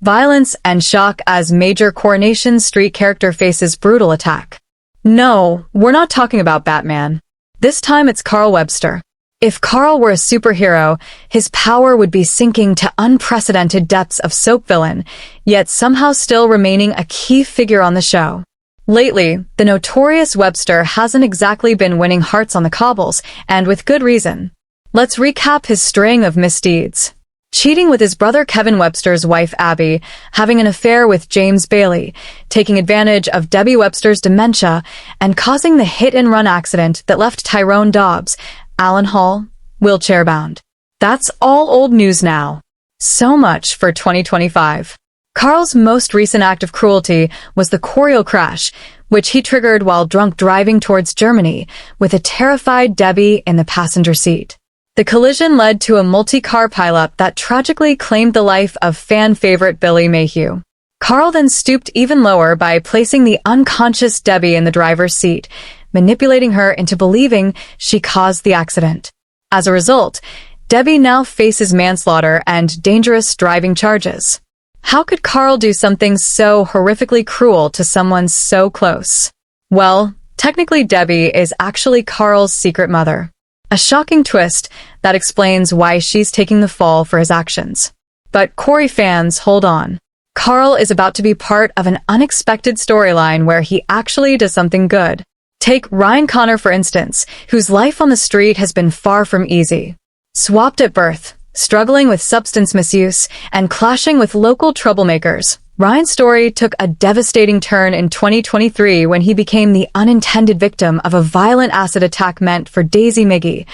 Violence and shock as major Coronation Street character faces brutal attack. No, we're not talking about Batman. This time it's Carl Webster. If Carl were a superhero, his power would be sinking to unprecedented depths of soap villain, yet somehow still remaining a key figure on the show. Lately, the notorious Webster hasn't exactly been winning hearts on the cobbles, and with good reason. Let's recap his string of misdeeds. Cheating with his brother Kevin Webster's wife Abby, having an affair with James Bailey, taking advantage of Debbie Webster's dementia, and causing the hit-and-run accident that left Tyrone Dobbs, Alan Hall, wheelchair-bound. That's all old news now. So much for 2025. Carl's most recent act of cruelty was the Corrie crash, which he triggered while drunk driving towards Germany, with a terrified Debbie in the passenger seat. The collision led to a multi-car pileup that tragically claimed the life of fan favorite Billy Mayhew. Carl then stooped even lower by placing the unconscious Debbie in the driver's seat, manipulating her into believing she caused the accident. As a result, Debbie now faces manslaughter and dangerous driving charges. How could Carl do something so horrifically cruel to someone so close? Well, technically Debbie is actually Carl's secret mother. A shocking twist that explains why she's taking the fall for his actions. But Corrie fans, hold on. Carl is about to be part of an unexpected storyline where he actually does something good. Take Ryan Connor, for instance, whose life on the street has been far from easy. Swapped at birth, struggling with substance misuse, and clashing with local troublemakers, Ryan's story took a devastating turn in 2023 when he became the unintended victim of a violent acid attack meant for Daisy Miggy,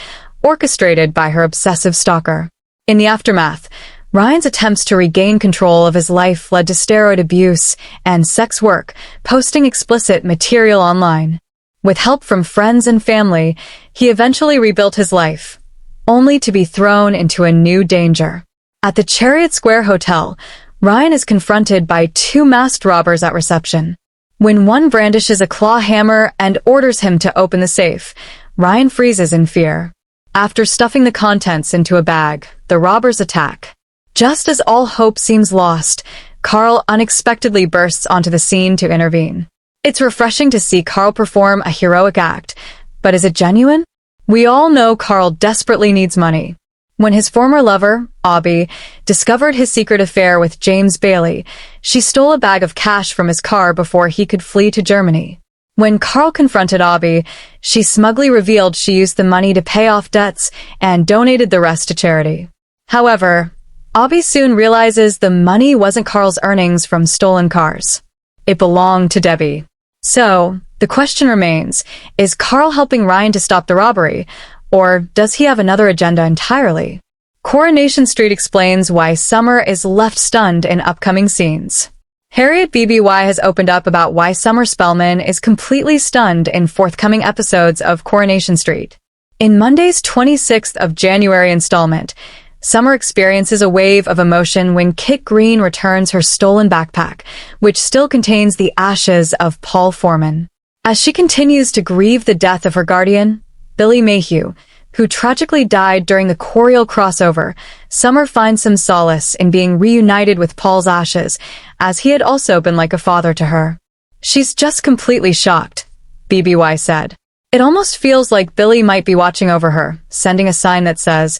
orchestrated by her obsessive stalker. In the aftermath, Ryan's attempts to regain control of his life led to steroid abuse and sex work, posting explicit material online. With help from friends and family, he eventually rebuilt his life, only to be thrown into a new danger. At the Chariot Square Hotel, Ryan is confronted by two masked robbers at reception. When one brandishes a claw hammer and orders him to open the safe, Ryan freezes in fear. After stuffing the contents into a bag, the robbers attack. Just as all hope seems lost, Carl unexpectedly bursts onto the scene to intervene. It's refreshing to see Carl perform a heroic act, but is it genuine? We all know Carl desperately needs money. When his former lover, Abby, discovered his secret affair with James Bailey, she stole a bag of cash from his car before he could flee to Germany. When Carl confronted Abby, she smugly revealed she used the money to pay off debts and donated the rest to charity. However, Abby soon realizes the money wasn't Carl's earnings from stolen cars. It belonged to Debbie. So, the question remains, is Carl helping Ryan to stop the robbery, or does he have another agenda entirely? Coronation Street explains why Summer is left stunned in upcoming scenes. Harriet BBY has opened up about why Summer Spellman is completely stunned in forthcoming episodes of Coronation Street. In Monday's 26th of January installment, Summer experiences a wave of emotion when Kit Green returns her stolen backpack, which still contains the ashes of Paul Foreman. As she continues to grieve the death of her guardian, Billy Mayhew, who tragically died during the Corrie crossover, Summer finds some solace in being reunited with Paul's ashes, as he had also been like a father to her. She's just completely shocked, BBY said. It almost feels like Billy might be watching over her, sending a sign that says,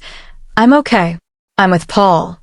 "I'm okay. I'm with Paul."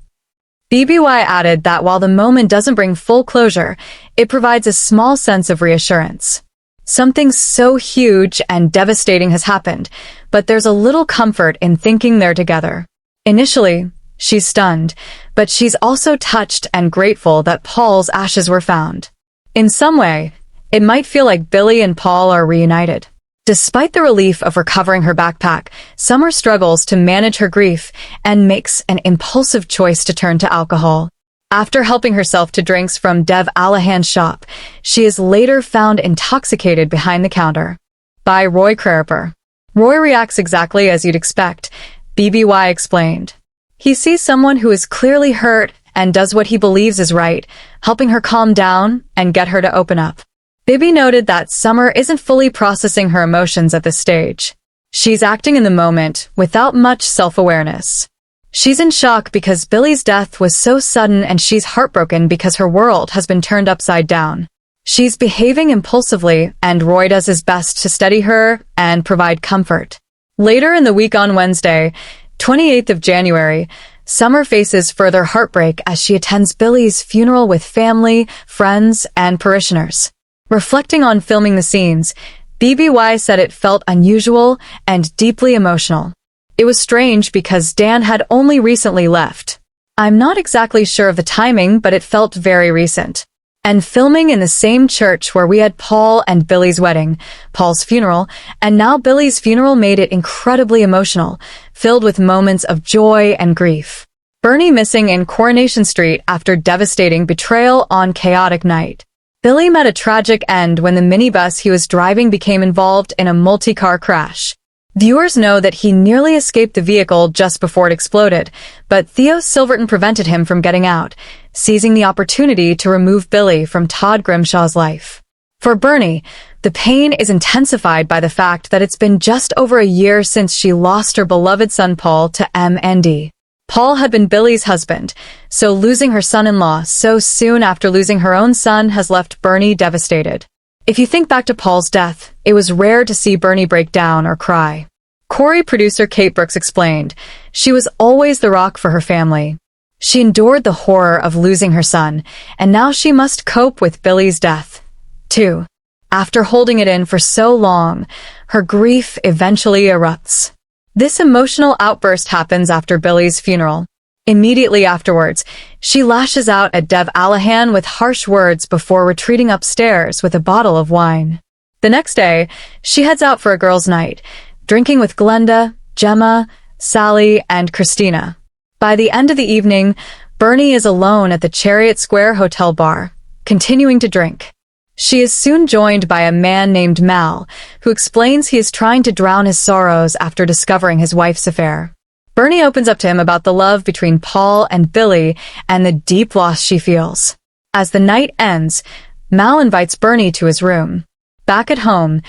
BBY added that while the moment doesn't bring full closure, it provides a small sense of reassurance. Something so huge and devastating has happened, but there's a little comfort in thinking they're together. Initially, she's stunned, but she's also touched and grateful that Paul's ashes were found. In some way, it might feel like Billy and Paul are reunited. Despite the relief of recovering her backpack, Summer struggles to manage her grief and makes an impulsive choice to turn to alcohol. After helping herself to drinks from Dev Allahan's shop, she is later found intoxicated behind the counter. By Roy Creeper. Roy reacts exactly as you'd expect, BBY explained. He sees someone who is clearly hurt and does what he believes is right, helping her calm down and get her to open up. Bibby noted that Summer isn't fully processing her emotions at this stage. She's acting in the moment without much self-awareness. She's in shock because Billy's death was so sudden, and she's heartbroken because her world has been turned upside down. She's behaving impulsively, and Roy does his best to steady her and provide comfort. Later in the week, on Wednesday, 28th of January, Summer faces further heartbreak as she attends Billy's funeral with family, friends, and parishioners. Reflecting on filming the scenes, BBY said it felt unusual and deeply emotional. It was strange because Dan had only recently left. I'm not exactly sure of the timing, but it felt very recent. And filming in the same church where we had Paul and Billy's wedding, Paul's funeral, and now Billy's funeral made it incredibly emotional, filled with moments of joy and grief. Bernie missing in Coronation Street after devastating betrayal on chaotic night. Billy met a tragic end when the minibus he was driving became involved in a multi-car crash. Viewers know that he nearly escaped the vehicle just before it exploded, but Theo Silverton prevented him from getting out, seizing the opportunity to remove Billy from Todd Grimshaw's life. For Bernie, the pain is intensified by the fact that it's been just over a year since she lost her beloved son Paul to M&D. Paul had been Billy's husband, so losing her son-in-law so soon after losing her own son has left Bernie devastated. If you think back to Paul's death, it was rare to see Bernie break down or cry. Corrie producer Kate Brooks explained, she was always the rock for her family. She endured the horror of losing her son, and now she must cope with Billy's death, too. After holding it in for so long, her grief eventually erupts. This emotional outburst happens after Billy's funeral. Immediately afterwards, she lashes out at Dev Allahan with harsh words before retreating upstairs with a bottle of wine. The next day, she heads out for a girls' night, drinking with Glenda, Gemma, Sally, and Christina. By the end of the evening, Bernie is alone at the Chariot Square Hotel bar, continuing to drink. She is soon joined by a man named Mal, who explains he is trying to drown his sorrows after discovering his wife's affair. Bernie opens up to him about the love between Paul and Billy and the deep loss she feels. As the night ends, Mal invites Bernie to his room. Back at home,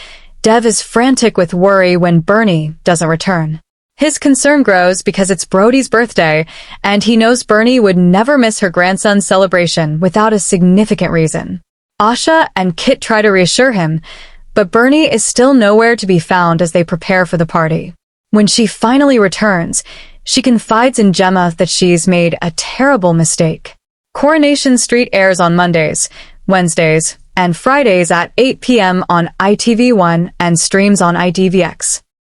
Dev is frantic with worry when Bernie doesn't return. His concern grows because it's Brody's birthday, and he knows Bernie would never miss her grandson's celebration without a significant reason. Asha and Kit try to reassure him, but Bernie is still nowhere to be found as they prepare for the party. When she finally returns, she confides in Gemma that she's made a terrible mistake. Coronation Street airs on Mondays, Wednesdays, and Fridays at 8 p.m. on ITV1 and streams on ITVX.